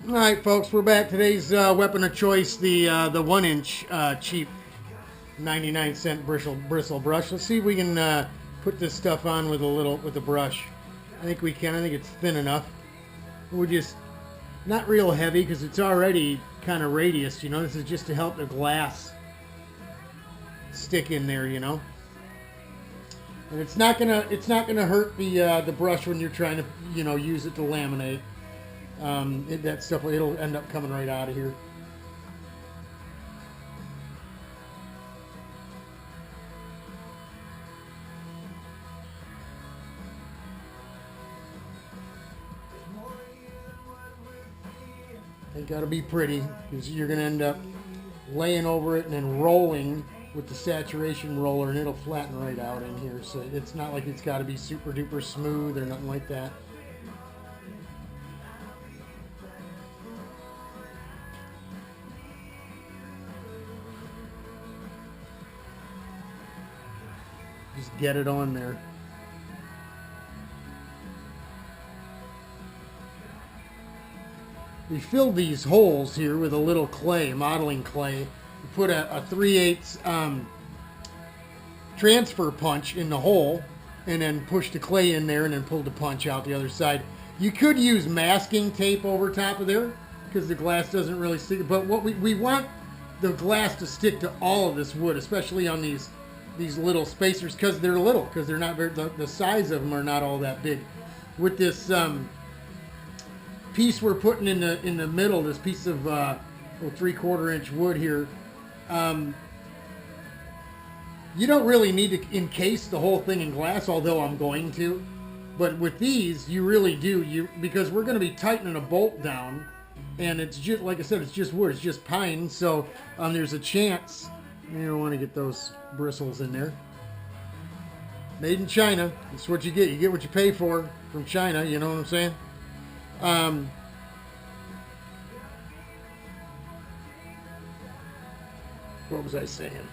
All right, folks, we're back. Today's weapon of choice, the 1-inch cheap 99-cent bristle brush. Let's see if we can put this stuff on with a brush. I think we can. I think it's thin enough. We're just not real heavy because it's already kind of radius. You know, this is just to help the glass stick in there. You know, and it's not gonna hurt the brush when you're trying to use it to laminate. That stuff, it'll end up coming right out of here. It got to be pretty because you're going to end up laying over it and then rolling with the saturation roller, and it'll flatten right out in here. So it's not like it's got to be super duper smooth or nothing like that. Just get it on there. We filled these holes here with a little clay, modeling clay. We put a 3/8 transfer punch in the hole and then pushed the clay in there and then pulled the punch out the other side. You could use masking tape over top of there because the glass doesn't really stick. But what we want the glass to stick to all of this wood, especially on these little spacers, because they're little, because they're not very, the size of them are not all that big. With this piece we're putting in the middle, this piece of 3/4 inch wood here, you don't really need to encase the whole thing in glass, although I'm going to. But with these, you really do, because we're going to be tightening a bolt down, and it's just, like I said, it's just wood, it's just pine, so there's a chance. You don't want to get those bristles in there. Made in China. That's what you get. You get what you pay for from China. You know what I'm saying? What was I saying?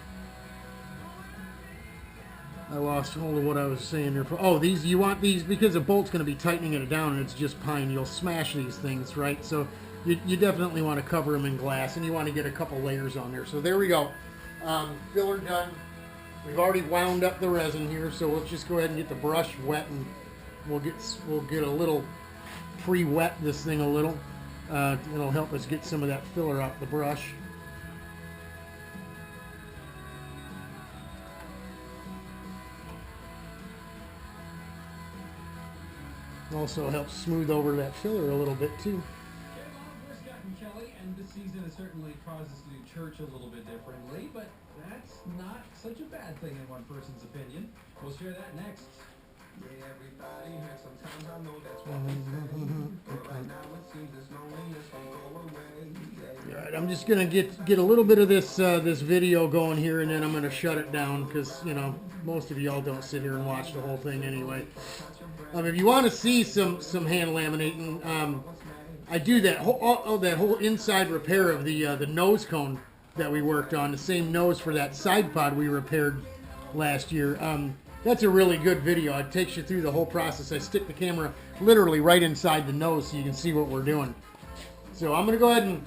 I lost hold of what I was saying there. Oh, these, you want these because the bolt's going to be tightening it down and it's just pine. You'll smash these things, right? So you definitely want to cover them in glass, and you want to get a couple layers on there. So there we go. Filler done. We've already wound up the resin here, so let's just go ahead and get the brush wet, and we'll get a little pre-wet this thing a little. It'll help us get some of that filler out the brush. Also helps smooth over that filler a little bit too. Kelly, and this season has certainly caused us to do church a little bit differently, but that's not such a bad thing in one person's opinion. We'll share that next. Yeah, everybody hurts. Sometimes I know that's what we say. But right now it seems this loneliness won't go away. All right, I'm just gonna get a little bit of this this video going here, and then I'm gonna shut it down because most of y'all don't sit here and watch the whole thing anyway. If you want to see some hand laminating, I do that whole inside repair of the nose cone that we worked on, the same nose for that side pod we repaired last year. That's a really good video. It takes you through the whole process. I stick the camera literally right inside the nose so you can see what we're doing. So I'm going to go ahead and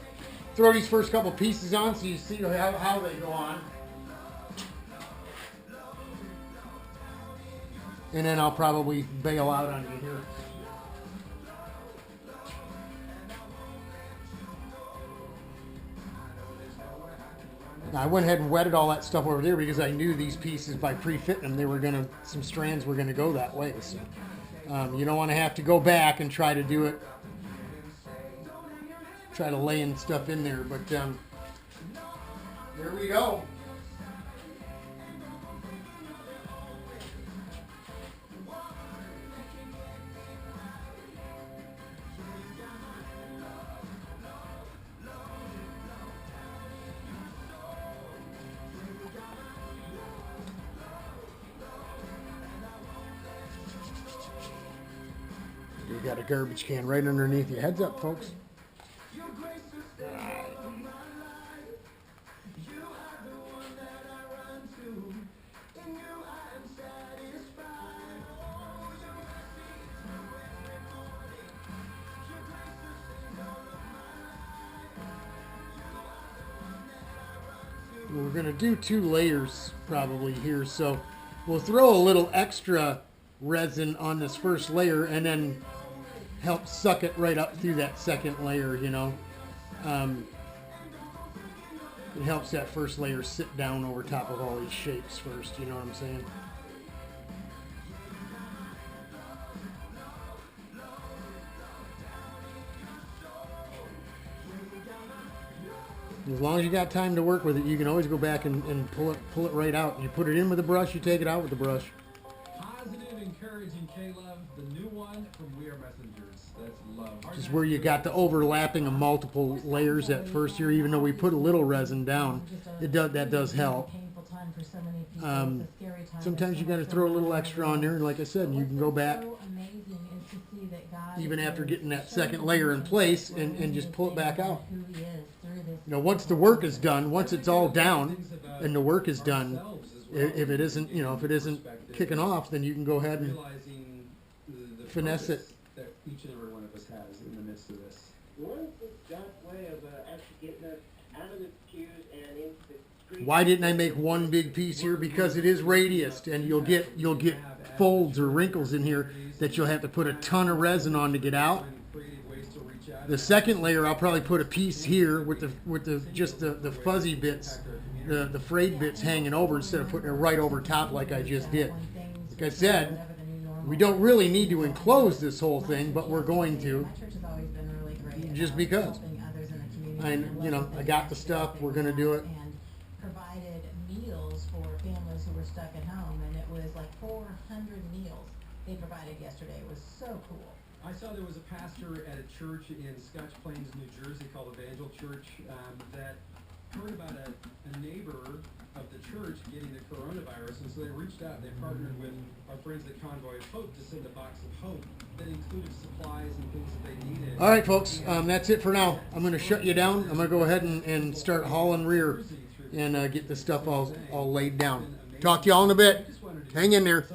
throw these first couple pieces on so you see how they go on. And then I'll probably bail out on you here. Now, I went ahead and wetted all that stuff over there because I knew these pieces, by pre-fitting them, some strands were gonna go that way. So you don't want to have to go back and try to do it, try to lay in stuff in there. But there we go. You got a garbage can right underneath you. Heads up, folks. we're going to do 2 layers probably here. So we'll throw a little extra resin on this first layer and then help suck it right up through that second layer, you know. It helps that first layer sit down over top of all these shapes first, you know what I'm saying? As long as you got time to work with it, you can always go back and pull it right out. You put it in with the brush, you take it out with the brush. Positive, encouraging K-Love, the new one from We Are Messengers. That's love. Just where you got the overlapping of multiple layers at first here, even though we put a little resin down, that does help. Sometimes you got to throw a little extra on there, and like I said, you can go back even after getting that second layer in place and just pull it back out. You know, once the work is done, once it's all down and the work is done, if it isn't, you know, if it isn't kicking off, then you can go ahead and finesse it. That each and every one of us has in the midst of this. What is God's way of actually getting us out of the pews and into the streets? Why didn't I make one big piece here? Because it is radiused, and you'll get folds or wrinkles in here that you'll have to put a ton of resin on to get out. The second layer, I'll probably put a piece here with the fuzzy bits, the frayed bits hanging over instead of putting it right over top like I just did. Like I said, we don't really need to enclose this whole thing, but we're going to, just because. I got the stuff. We're going to do it. Provided meals for families who were stuck at home, and it was like 400 meals they provided yesterday. It was so cool. I saw there was a pastor at a church in Scotch Plains, New Jersey called Evangel Church that heard about a neighbor of the church getting the coronavirus, and so they reached out. They partnered with our friends at Convoy of Hope to send a box of hope that included supplies and things that they needed. All right, folks, that's it for now. I'm going to shut you down. I'm going to go ahead and start hauling rear and get the stuff all laid down. Talk to y'all in a bit. Hang in there.